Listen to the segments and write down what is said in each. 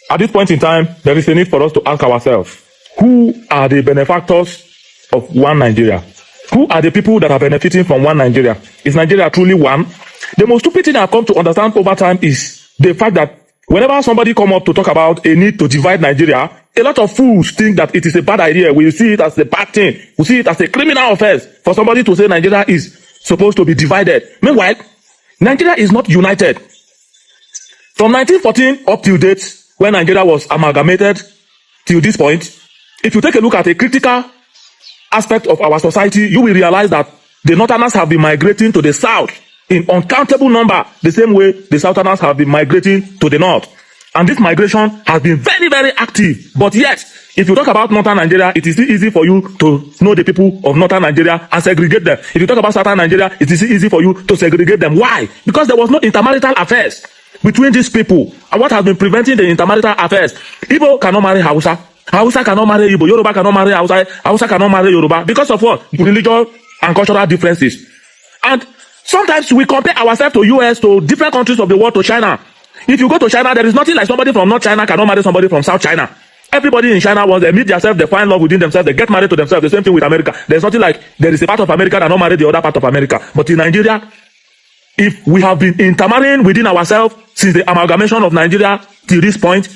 At this point in time, there is a need for us to ask ourselves, who are the benefactors of one Nigeria? Who are the people that are benefiting from one Nigeria? Is Nigeria truly one? The most stupid thing I've come to understand over time is the fact that whenever somebody come up to talk about a need to divide Nigeria, a lot of fools think that it is a bad idea. We see it as a bad thing. We see it as a criminal offense for somebody to say Nigeria is supposed to be divided. Meanwhile, Nigeria is not united. From 1914 up till date, when Nigeria was amalgamated till this point, if you take a look at a critical aspect of our society, you will realize that the Northerners have been migrating to the South in uncountable number, the same way the Southerners have been migrating to the North. And this migration has been very, very active. But yet, if you talk about Northern Nigeria, it is still easy for you to know the people of Northern Nigeria and segregate them. If you talk about Southern Nigeria, it is easy for you to segregate them. Why? Because there was no intermarital affairs between these people. And what has been preventing the intermarital affairs? Igbo cannot marry Hausa. Hausa cannot marry Igbo. Yoruba cannot marry Hausa. Hausa cannot marry Yoruba. Because of what? Religious and cultural differences. And sometimes we compare ourselves to US, to different countries of the world, to China. If you go to China, there is nothing like somebody from North China cannot marry somebody from South China. Everybody in China, once they meet themselves, they find love within themselves, they get married to themselves. The same thing with America. There's nothing like there is a part of America that not marry the other part of America. But in Nigeria, if we have been intermarrying within ourselves since the amalgamation of Nigeria till this point,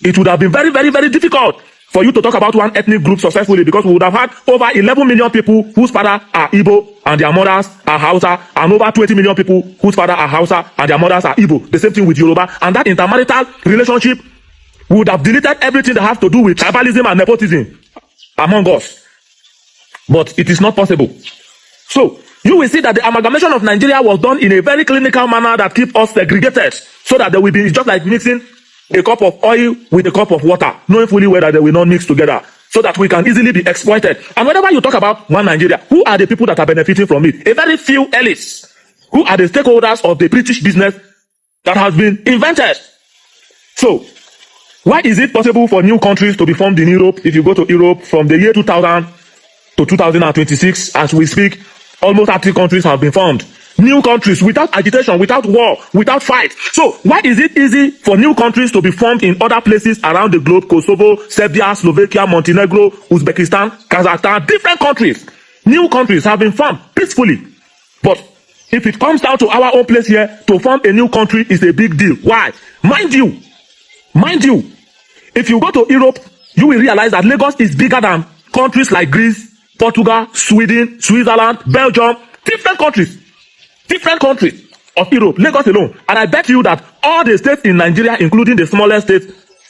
it would have been very, very, very difficult for you to talk about one ethnic group successfully, because we would have had over 11 million people whose father are Igbo and their mothers are Hausa, and over 20 million people whose father are Hausa and their mothers are Igbo. The same thing with Yoruba. And that intermarital relationship would have deleted everything that has to do with tribalism and nepotism among us. But it is not possible. So you will see that the amalgamation of Nigeria was done in a very clinical manner that keep us segregated, so that there will be, just like mixing a cup of oil with a cup of water, knowing fully well that they will not mix together, so that we can easily be exploited. And whenever you talk about one Nigeria, who are the people that are benefiting from it? A very few elites. Who are the stakeholders of the British business that has been invented? So, why is it possible for new countries to be formed in Europe? If you go to Europe from the year 2000 to 2026, as we speak, almost 30 countries have been formed. New countries, without agitation, without war, without fight. So why is it easy for new countries to be formed in other places around the globe? Kosovo, Serbia, Slovakia, Montenegro, Uzbekistan, Kazakhstan, different countries. New countries have been formed peacefully. But if it comes down to our own place here, to form a new country is a big deal. Why? Mind you, if you go to Europe, you will realize that Lagos is bigger than countries like Greece, Portugal, Sweden, Switzerland, Belgium, different countries of Europe, Lagos alone. And I bet you that all the states in Nigeria, including the smallest states,